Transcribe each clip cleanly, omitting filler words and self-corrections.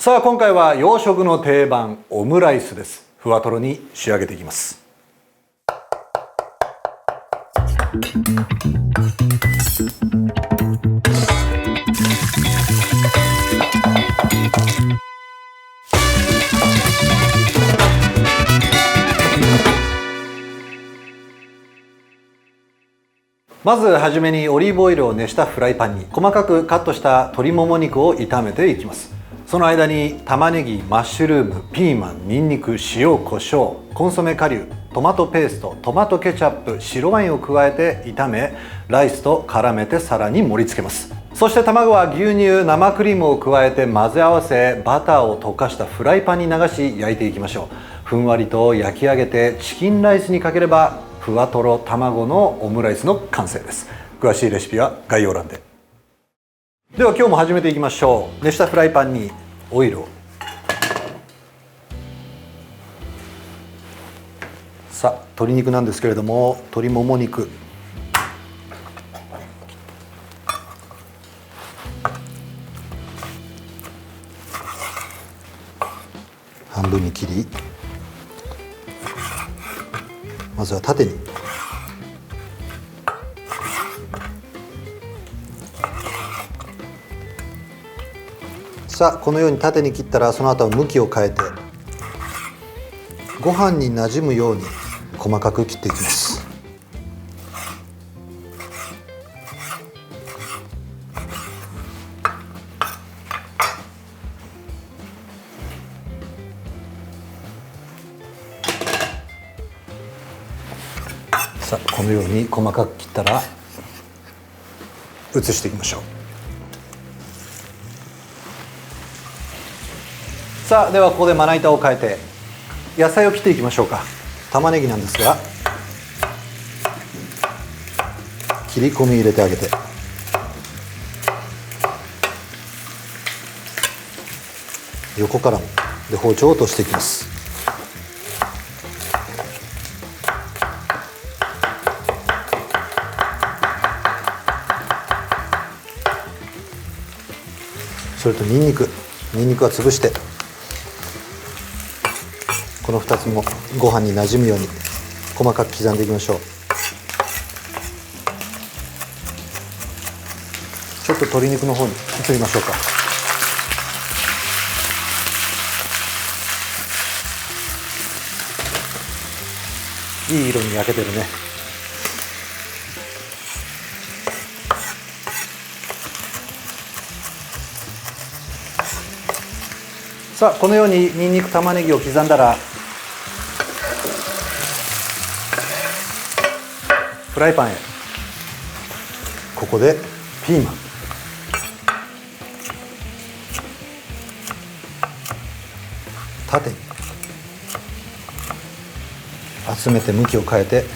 さあ今回は洋食の定番オムライスです。ふわとろに仕上げていきます。まずはじめにオリーブオイルを熱したフライパンに細かくカットした鶏もも肉を炒めていきます。その間に玉ねぎ、マッシュルーム、ピーマン、ニンニク、塩、コショウ、コンソメ顆粒、トマトペースト、トマトケチャップ、白ワインを加えて炒め、ライスと絡めて皿に盛り付けます。そして卵は牛乳、生クリームを加えて混ぜ合わせ、バターを溶かしたフライパンに流し焼いていきましょう。ふんわりと焼き上げてチキンライスにかければふわとろ卵のオムライスの完成です。詳しいレシピは概要欄で。では今日も始めていきましょう。熱したフライパンにオイルを。さあ鶏肉なんですけれども、鶏もも肉半分に切り、まずは縦に。さあこのように縦に切ったら、その後は向きを変えてご飯になじむように細かく切っていきます。さあこのように細かく切ったら移していきましょう。さあではここでまな板を変えて野菜を切っていきましょうか。玉ねぎなんですが、切り込み入れてあげて、横からもで包丁を落としていきます。それとニンニクは潰して、この2つもご飯になじむように細かく刻んでいきましょう。ちょっと鶏肉の方に移りましょうか。いい色に焼けてるね。さあこのようにニンニク、玉ねぎを刻んだら、フライパンへ。ここでピーマン、縦に集めて向きを変えて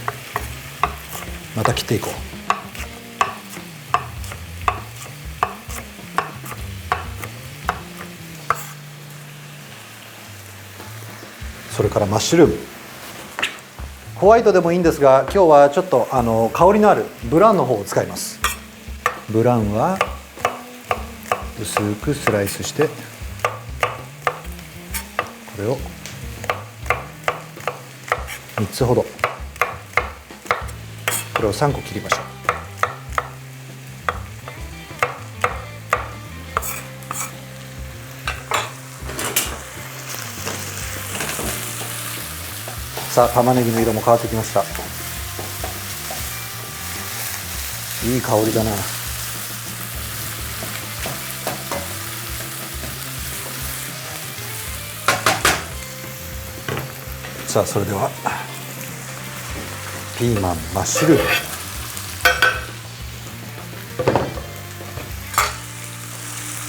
また切っていこう。それからマッシュルーム、ホワイトでもいいんですが、今日はちょっと香りのあるブラウンの方を使います。ブラウンは薄くスライスして、これを3つほど、これを3個切りましょう。さあ玉ねぎの色も変わってきました。いい香りだな。さあそれではピーマン、マッシュルー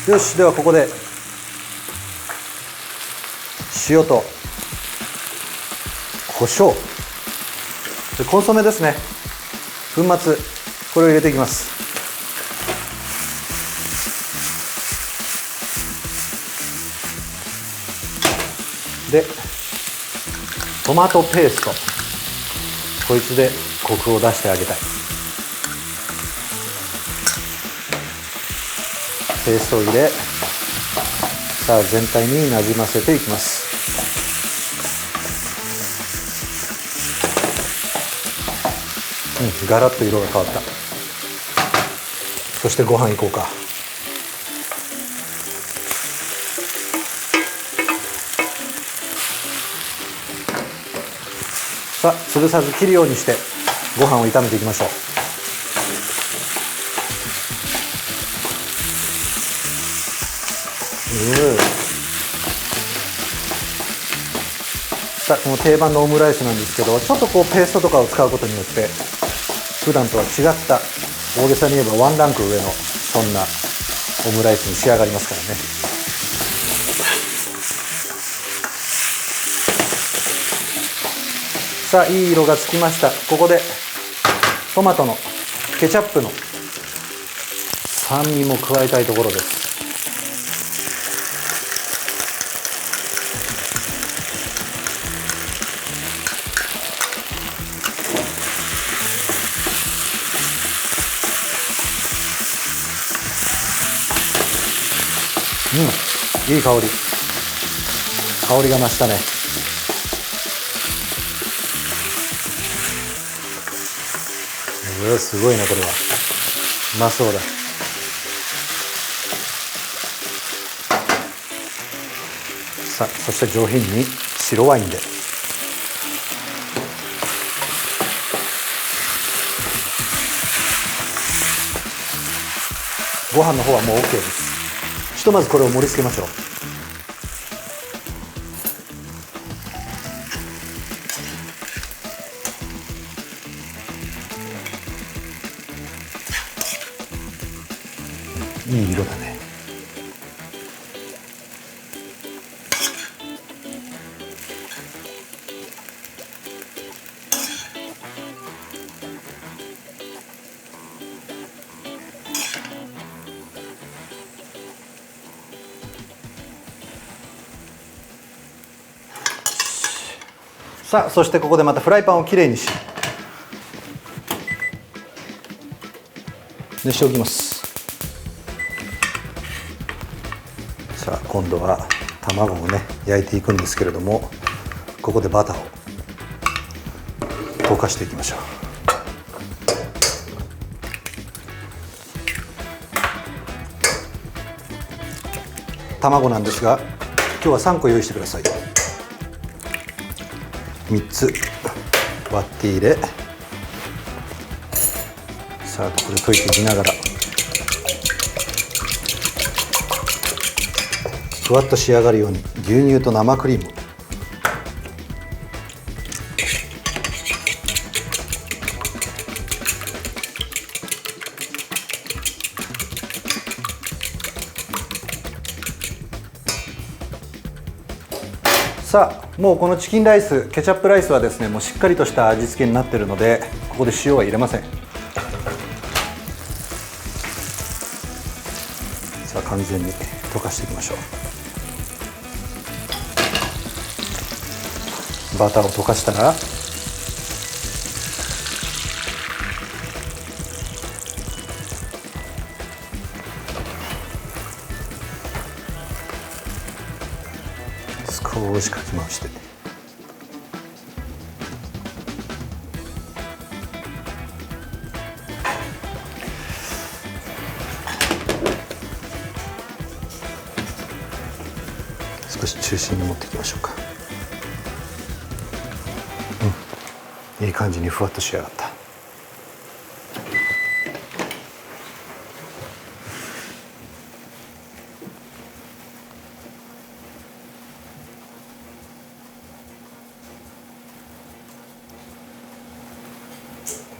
ム。よし、ではここで塩と胡椒でコンソメですね、粉末、これを入れていきます。でトマトペースト、こいつでコクを出してあげたい。ペーストを入れ、さあ全体になじませていきます。ガラッと色が変わった。そしてご飯いこうか。さあ潰さず切るようにしてご飯を炒めていきましょう。さあこの定番のオムライスなんですけど、ちょっとこうペーストとかを使うことによって普段とは違った大げさに言えばワンランク上のそんなオムライスに仕上がりますからね。さあいい色がつきました。ここでトマトのケチャップの酸味も加えたいところです。いい香り。香りが増したね。すごいなこれは。うまそうだ。さあそして上品に白ワインで。ご飯の方はもう OK です。ひとまずこれを盛り付けましょう。いい色だね。さあそしてここでまたフライパンをきれいにし熱しておきます。さあ今度は卵をね焼いていくんですけれども、ここでバターを溶かしていきましょう。卵なんですが今日は3個用意してください。3つ割って入れ、さあここで溶いていきながらふわっと仕上がるように牛乳と生クリーム、さあもうこのチキンライスケチャップライスはですねもうしっかりとした味付けになっているので、ここで塩は入れません。さあ完全に溶かしていきましょう。バターを溶かしたら少しかき回して、少し中心に持っていきましょうか。いい感じにふわっと仕上がった。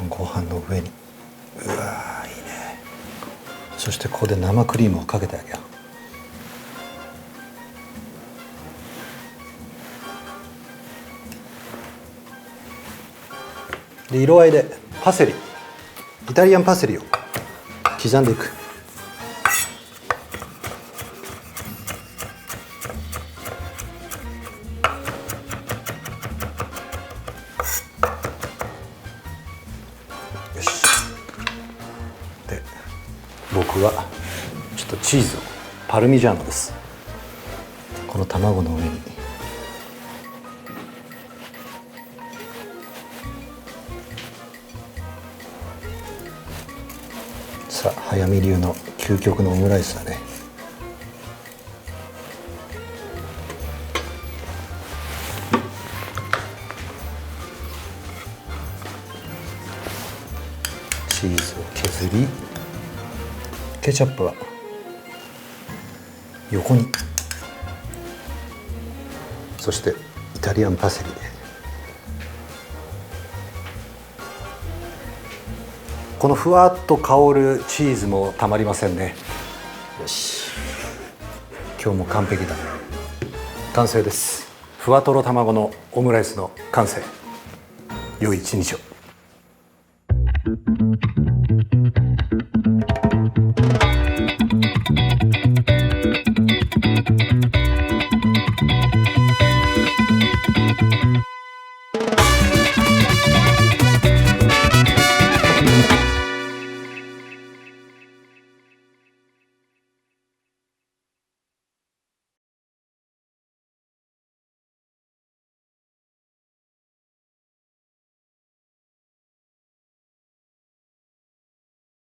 ご飯の上にうわーいいね。そしてここで生クリームをかけてあげよう。で色合いでパセリ、イタリアンパセリを刻んでいく。よし。で僕はちょっとチーズをパルミジャーノです。この卵の上にさあ、早見流の究極のオムライスだね。チーズを削り、ケチャップは横に、そしてイタリアンパセリで、このふわっと香るチーズもたまりませんね。よし、今日も完璧だ。完成です。ふわとろ卵のオムライスの完成。良い一日を。